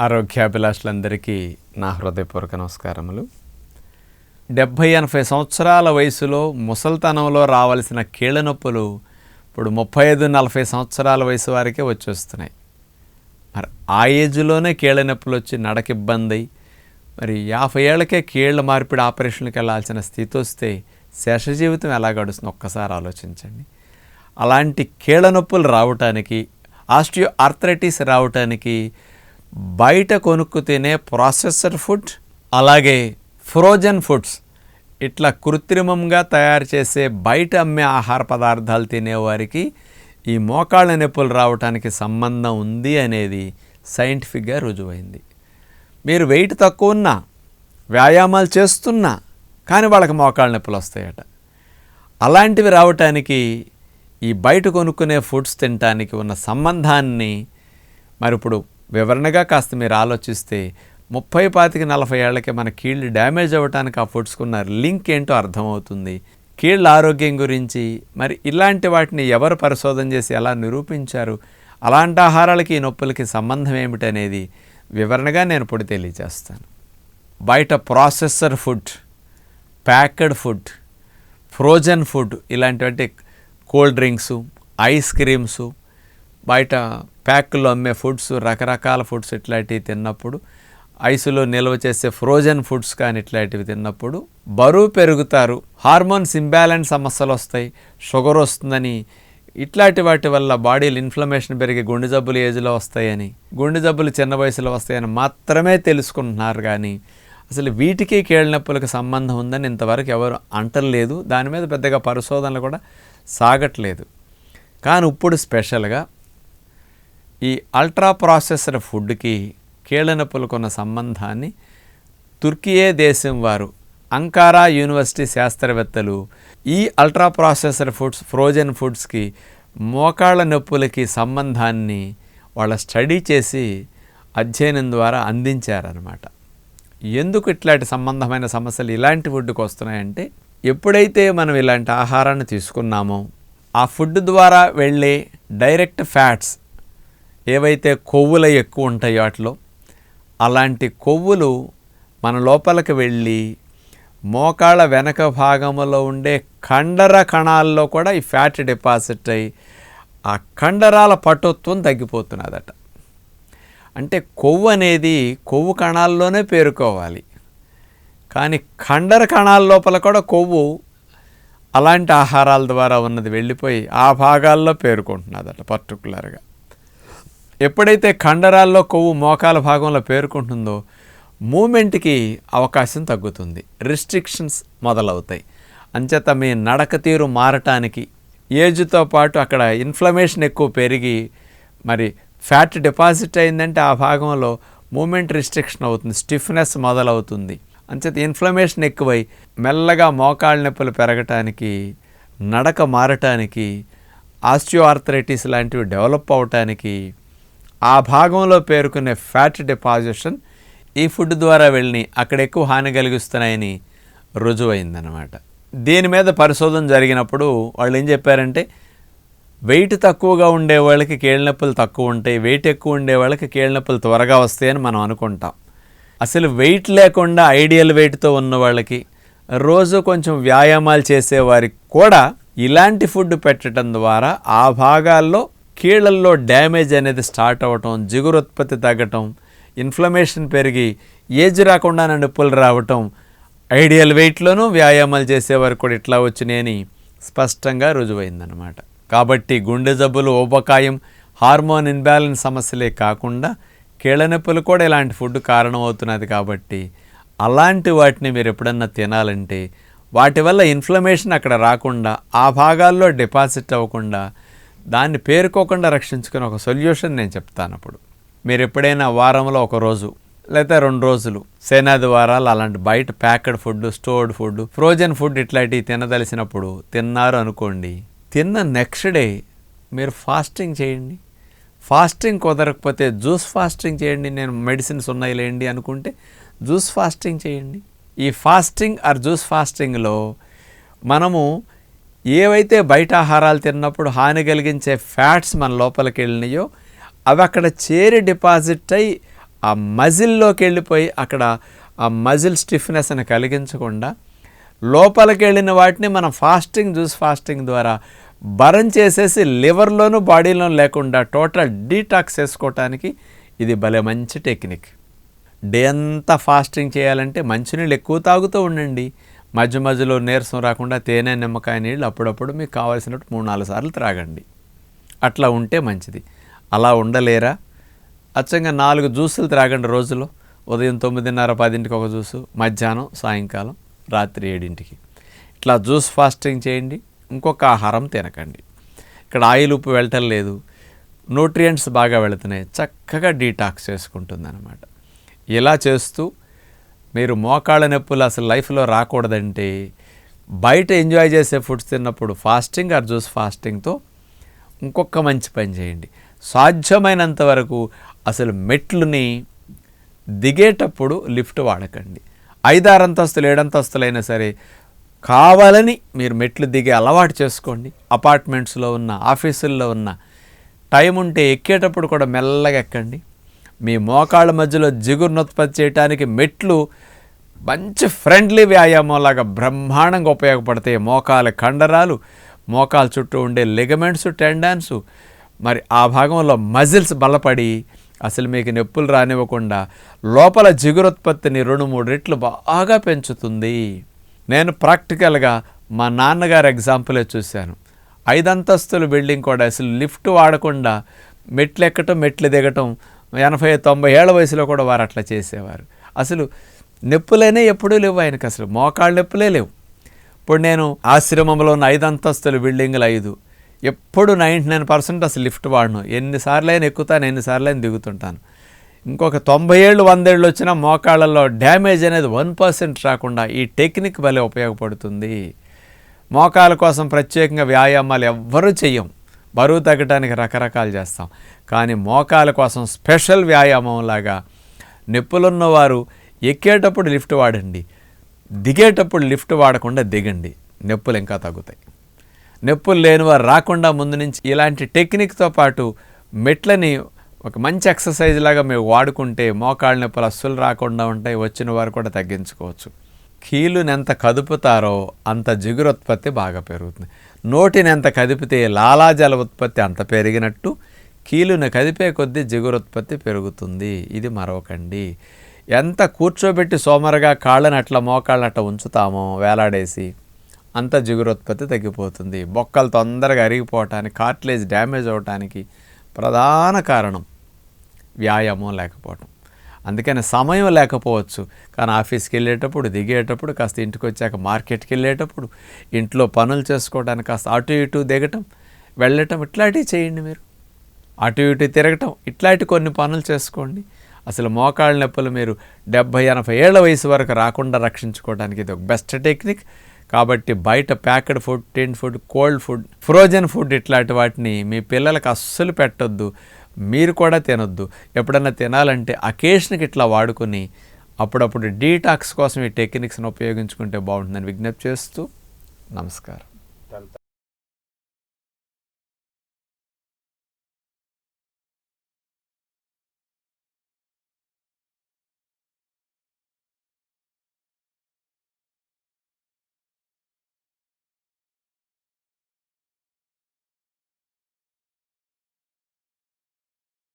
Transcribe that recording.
ఆరోగ్యాభిలాషులందరికీ నా హృదయపూర్వక నమస్కారములు. 70-80 సంవత్సరాల వయసులో ముసల్తనంలో రావాల్సిన కీళ్ళ నొప్పులు ఇప్పుడు 35-40 సంవత్సరాల వయసు వారికే వచ్చేస్తున్నాయి. మరి ఆ ఏజ్లోనే కీళ్ళ నొప్పులు వచ్చి నడక ఇబ్బంది, మరి 50 ఏళ్ళకే కీళ్ళ మార్పిడి ఆపరేషన్కి వెళ్ళాల్సిన స్థితి వస్తే శేష జీవితం ఎలా గడుస్తుందో ఒక్కసారి ఆలోచించండి. అలాంటి కీళ్ళ నొప్పులు రావటానికి, ఆస్టియో ఆర్థరైటిస్ రావటానికి బయట కొనుక్కు తినే ప్రాసెసర్ ఫుడ్, అలాగే ఫ్రోజన్ ఫుడ్స్, ఇట్లా కృత్రిమంగా తయారు చేసే బయట అమ్మే ఆహార పదార్థాలు తినేవారికి ఈ మోకాళ్ళ నొప్పులు రావడానికి సంబంధం ఉంది అనేది సైంటిఫిక్గా రుజువైంది. మీరు వెయిట్ తక్కువ ఉన్నా, వ్యాయామాలు చేస్తున్నా కానీ వాళ్ళకి మోకాళ్ళ నొప్పులు వస్తాయట. అలాంటివి రావటానికి ఈ బయట కొనుక్కునే ఫుడ్స్ తినటానికి ఉన్న సంబంధాన్ని మరి ఇప్పుడు వివరణగా కాస్త మీరు ఆలోచిస్తే 30-40 ఏళ్ళకి మన కీళ్ళు డ్యామేజ్ అవ్వటానికి ఆ ఫుడ్స్కున్న లింక్ ఏంటో అర్థమవుతుంది. కీళ్ళ ఆరోగ్యం గురించి మరి ఇలాంటి వాటిని ఎవరు పరిశోధన చేసి ఎలా నిరూపించారు, అలాంటి ఆహారాలకి ఈ నొప్పులకి సంబంధం ఏమిటనేది వివరణగా నేను ఇప్పుడు తెలియజేస్తాను. బయట processor food, packed food, frozen food, ఇలాంటివంటి కూల్ డ్రింక్సు, ఐస్ క్రీమ్సు, బయట ప్యాక్లో అమ్మే ఫుడ్స్, రకరకాల ఫుడ్స్ ఇట్లాంటివి తిన్నప్పుడు, ఐసులో నిల్వ చేసే ఫ్రోజన్ ఫుడ్స్ కానీ ఇట్లాంటివి తిన్నప్పుడు బరువు పెరుగుతారు, హార్మోన్స్ ఇంబ్యాలెన్స్ సమస్యలు వస్తాయి, షుగర్ వస్తుందని, ఇట్లాంటి వాటి వల్ల బాడీలో ఇన్ఫ్లమేషన్ పెరిగి గుండె జబ్బులు ఏజ్లో వస్తాయని, గుండె జబ్బులు చిన్న వయసులో వస్తాయని మాత్రమే తెలుసుకుంటున్నారు. కానీ అసలు వీటికి కీళ్ళ నొప్పులకు సంబంధం ఉందని ఇంతవరకు ఎవరు అంటలేదు. దాని మీద పెద్దగా పరిశోధనలు కూడా సాగట్లేదు. కానీ ఇప్పుడు స్పెషల్గా ఈ అల్ట్రా ప్రాసెసర్ ఫుడ్కి కీళ్ళ నొప్పులకు ఉన్న సంబంధాన్ని తుర్కియే దేశం వారు, అంకారా యూనివర్సిటీ శాస్త్రవేత్తలు ఈ అల్ట్రా ప్రాసెసర్ ఫుడ్స్, ఫ్రోజన్ ఫుడ్స్కి మోకాళ్ళ నొప్పులకి సంబంధాన్ని వాళ్ళ స్టడీ చేసి అధ్యయనం ద్వారా అందించారనమాట. ఎందుకు ఇట్లాంటి సంబంధమైన సమస్యలు ఇలాంటి ఫుడ్కి వస్తున్నాయంటే, ఎప్పుడైతే మనం ఇలాంటి ఆహారాన్ని తీసుకున్నామో ఆ ఫుడ్ ద్వారా వెళ్ళే డైరెక్ట్ ఫ్యాట్స్ ఏవైతే కొవ్వులు ఎక్కువ ఉంటాయో వాటిలో, అలాంటి కొవ్వులు మన లోపలికి వెళ్ళి మోకాళ్ళ వెనక భాగంలో ఉండే కండర కణాల్లో కూడా ఈ ఫ్యాట్ డిపాజిట్ అయ్యి ఆ కండరాల పటుత్వం తగ్గిపోతున్నదట. అంటే కొవ్వు అనేది కొవ్వు కణాల్లోనే పేరుకోవాలి, కానీ కండర కణాల లోపల కూడా కొవ్వు అలాంటి ఆహారాల ద్వారా ఉన్నది వెళ్ళిపోయి ఆ భాగాల్లో పేరుకుంటున్నదట. పర్టికులర్గా ఎప్పుడైతే కండరాల్లో కొవ్వు మోకాల భాగంలో పేరుకుంటుందో మూమెంట్కి అవకాశం తగ్గుతుంది, రిస్ట్రిక్షన్స్ మొదలవుతాయి. అంచేత మీ నడక తీరు మారటానికి ఏజ్తో పాటు అక్కడ ఇన్ఫ్లమేషన్ ఎక్కువ పెరిగి మరి ఫ్యాట్ డిపాజిట్ అయిందంటే ఆ భాగంలో మూమెంట్ రిస్ట్రిక్షన్ అవుతుంది, స్టిఫ్నెస్ మొదలవుతుంది. అంచేత ఇన్ఫ్లమేషన్ ఎక్కువై మెల్లగా మోకాళ్ళ నొప్పులు పెరగటానికి, నడక మారటానికి, ఆస్టియో ఆర్థరైటిస్ లాంటివి డెవలప్ అవటానికి ఆ భాగంలో పేరుకునే ఫ్యాట్ డిపాజిషన్ ఈ ఫుడ్ ద్వారా వెళ్ళి అక్కడ ఎక్కువ హాని కలిగిస్తున్నాయని రుజువైందనమాట. దీని మీద పరిశోధన జరిగినప్పుడు వాళ్ళు ఏం చెప్పారంటే, వెయిట్ తక్కువగా ఉండే వాళ్ళకి కీళ్ళ నొప్పులు తక్కువ ఉంటాయి, వెయిట్ ఎక్కువ ఉండే వాళ్ళకి కీళ్ళ నొప్పులు త్వరగా వస్తాయని మనం అనుకుంటాం. అసలు వెయిట్ లేకుండా ఐడియల్ వెయిట్తో ఉన్న వాళ్ళకి, రోజు కొంచెం వ్యాయామాలు చేసేవారికి కూడా ఇలాంటి ఫుడ్ పెట్టడం ద్వారా ఆ భాగాల్లో కీళ్ళల్లో డ్యామేజ్ అనేది స్టార్ట్ అవ్వటం, జిగురుత్పత్తి తగ్గటం, ఇన్ఫ్లమేషన్ పెరిగి ఏజ్ రాకుండా నొప్పులు రావటం, ఐడియల్ వెయిట్లోనూ వ్యాయామాలు చేసేవారు కూడా ఇట్లా వచ్చినాయని స్పష్టంగా రుజువైందనమాట. కాబట్టి గుండె జబ్బులు, ఊబకాయం, హార్మోన్ ఇన్బ్యాలెన్స్ సమస్యలే కాకుండా కీళ్ళ నొప్పులు కూడా ఇలాంటి ఫుడ్ కారణమవుతున్నది. కాబట్టి అలాంటి వాటిని మీరు ఎప్పుడన్నా తినాలంటే వాటి వల్ల ఇన్ఫ్లమేషన్ అక్కడ రాకుండా, ఆ భాగాల్లో డిపాజిట్ అవ్వకుండా, దాన్ని పేరుకోకుండా రక్షించుకునే ఒక సొల్యూషన్ నేను చెప్తాను. అప్పుడు మీరు ఎప్పుడైనా వారంలో ఒక రోజు లేదా 2 రోజులు శనాదివారాలు అలాంటి బయట packed food, stored food, frozen food ఇట్లాంటివి తినదలిసినప్పుడు తిన్నారు అనుకోండి, తిన్న నెక్స్ట్ డే మీరు ఫాస్టింగ్ చేయండి. ఫాస్టింగ్ కుదరకపోతే జ్యూస్ ఫాస్టింగ్ చేయండి. నేను మెడిసిన్స్ ఉన్నాయి లేండి అనుకుంటే జ్యూస్ ఫాస్టింగ్ చేయండి. ఈ ఫాస్టింగ్ ఆర్ జ్యూస్ ఫాస్టింగ్లో మనము ఏవైతే బయట ఆహారాలు తిన్నప్పుడు హాని కలిగించే ఫ్యాట్స్ మన లోపలికి వెళ్ళినాయో అవి అక్కడ చేరి డిపాజిట్ అయ్యి ఆ మజిల్లోకి వెళ్ళిపోయి అక్కడ ఆ మజిల్ స్టిఫ్నెస్ అని కలిగించకుండా లోపలికి వెళ్ళిన వాటిని మనం జ్యూస్ ఫాస్టింగ్ ద్వారా బర్న్ చేసేసి లివర్లోనూ బాడీలోనూ లేకుండా టోటల్ డీటాక్స్ చేసుకోవటానికి ఇది భలే మంచి టెక్నిక్. డే అంతా ఫాస్టింగ్ చేయాలంటే మంచినీళ్ళు ఎక్కువ తాగుతూ ఉండండి. మధ్య మధ్యలో నీరసం రాకుండా తేనె నిమ్మకాయ నీళ్ళు అప్పుడప్పుడు మీకు కావాల్సినట్టు 3-4 సార్లు త్రాగండి. అట్లా ఉంటే మంచిది. అలా ఉండలేరా? అచ్చంగా 4 జ్యూసులు త్రాగండి రోజులో. ఉదయం 9:30-10కి ఒక జ్యూసు, మధ్యాహ్నం, సాయంకాలం, రాత్రి 7కి. ఇట్లా జ్యూస్ ఫాస్టింగ్ చేయండి. ఇంకొక ఆహారం తినకండి. ఇక్కడ ఆయిల్ ఉప్పు వెళ్ళటం లేదు, న్యూట్రియంట్స్ బాగా వెళుతున్నాయి, చక్కగా డీటాక్స్ చేసుకుంటుంది అన్నమాట. ఇలా చేస్తూ మీరు మోకాళ్ళ నొప్పులు అసలు లైఫ్లో రాకూడదంటే బయట ఎంజాయ్ చేసే ఫుడ్స్ తిన్నప్పుడు ఫాస్టింగ్ ఆర్ జ్యూస్ ఫాస్టింగ్తో ఇంకొక మంచి పని చేయండి. సాధ్యమైనంత వరకు అసలు మెట్లుని దిగేటప్పుడు లిఫ్ట్ వాడకండి. 5-6 అంతస్తులు 7 అంతస్తులైనా సరే కావాలని మీరు మెట్లు దిగే అలవాటు చేసుకోండి. అపార్ట్మెంట్స్లో ఉన్న, ఆఫీసుల్లో ఉన్న, టైం ఉంటే ఎక్కేటప్పుడు కూడా మెల్లగా ఎక్కండి. మీ మోకాళ్ళ మధ్యలో జిగురును ఉత్పత్తి చేయడానికి మెట్లు మంచి ఫ్రెండ్లీ వ్యాయామంలాగా బ్రహ్మాండంగా ఉపయోగపడతాయి. మోకాల కండరాలు, మోకాల చుట్టూ ఉండే లిగమెంట్స్, టెండాన్స్, మరి ఆ భాగంలో మజిల్స్ బలపడి అసలు మీకు నొప్పులు రానివ్వకుండా లోపల జిగురుత్పత్తిని 2-3 రెట్లు బాగా పెంచుతుంది. నేను ప్రాక్టికల్గా మా నాన్నగారు ఎగ్జాంపులే చూశాను. 5 అంతస్తుల బిల్డింగ్ కూడా అసలు లిఫ్ట్ వాడకుండా మెట్లు ఎక్కటం, మెట్లు దిగటం 80-90 ఏళ్ల వయసులో కూడా వారు అట్లా చేసేవారు. అసలు నొప్పులైనా ఎప్పుడూ లేవు ఆయనకు, అసలు మోకాళ్ళ నొప్పులే లేవు. ఇప్పుడు నేను ఆశ్రమంలో ఉన్న 5 అంతస్తుల బిల్డింగ్లు 5, ఎప్పుడు 99% అసలు లిఫ్ట్ వాడను. ఎన్నిసార్లు అయినా ఎక్కుతాను, ఎన్నిసార్లు అయినా దిగుతుంటాను. ఇంకొక 90 ఏళ్ళు 100 ఏళ్ళు వచ్చినా మోకాళ్ళల్లో డ్యామేజ్ అనేది 1% రాకుండా ఈ టెక్నిక్ భలే ఉపయోగపడుతుంది. మోకాళ్ళ కోసం ప్రత్యేకంగా వ్యాయామాలు ఎవ్వరూ చెయ్యం. బరువు తగ్గడానికి రకరకాలు చేస్తాం, కానీ మోకాళ్ళ కోసం స్పెషల్ వ్యాయామం లాగా నొప్పులున్నవారు ఎక్కేటప్పుడు లిఫ్ట్ వాడండి, దిగేటప్పుడు లిఫ్ట్ వాడకుండా దిగండి, నొప్పులు ఇంకా తగ్గుతాయి. నొప్పులు లేనివారు రాకుండా ముందు నుంచి ఇలాంటి టెక్నిక్తో పాటు మెట్లని ఒక మంచి ఎక్సర్సైజ్ లాగా మీరు వాడుకుంటే మోకాళ్ళ నొప్పులు అస్సలు రాకుండా ఉంటాయి. వచ్చిన వారు కూడా తగ్గించుకోవచ్చు. కీలుని ఎంత కదుపుతారో అంత జిగురోత్పత్తి బాగా పెరుగుతుంది. నోటిని ఎంత కదిపితే లాలాజల ఉత్పత్తి అంత పెరిగినట్టు కీలుని కదిపే కొద్దీ జిగురోత్పత్తి పెరుగుతుంది. ఇది మరొకండి. ఎంత కూర్చోబెట్టి సోమరగా కాళ్ళని అట్లా మోకాళ్ళని అట్లా ఉంచుతామో వేలాడేసి అంత జిగురోత్పత్తి తగ్గిపోతుంది. బొక్కలు తొందరగా అరిగిపోవటానికి, కార్టిలేజ్ డ్యామేజ్ అవ్వటానికి ప్రధాన కారణం వ్యాయామం లేకపోవటం. అందుకని సమయం లేకపోవచ్చు, కానీ ఆఫీస్కి వెళ్ళేటప్పుడు, దిగేటప్పుడు, కాస్త ఇంటికి వచ్చాక మార్కెట్కి వెళ్ళేటప్పుడు, ఇంట్లో పనులు చేసుకోవడానికి కాస్త అటు ఇటు దిగటం, వెళ్ళటం, ఇట్లాంటివి చేయండి. మీరు అటు ఇటు తిరగటం, ఇట్లాంటి కొన్ని పనులు చేసుకోండి. అసలు మోకాళ్ళ నొప్పులు మీరు 70-80 ఏళ్ల వయసు వరకు రాకుండా రక్షించుకోవడానికి ఇది ఒక బెస్ట్ టెక్నిక్. కాబట్టి బయట packed food, tin food, cold food, frozen food ఇట్లాంటి వాటిని మీ పిల్లలకు అస్సలు పెట్టొద్దు. మీరు కూడా తినొద్దు. ఎప్పుడన్నా తినాలంటే అకేషన్కి ఇట్లా వాడుకొని అప్పుడప్పుడు డీటాక్స్ కోసం ఈ టెక్నిక్స్ని ఉపయోగించుకుంటే బాగుంటుందని విజ్ఞప్తి చేస్తూ నమస్కారం.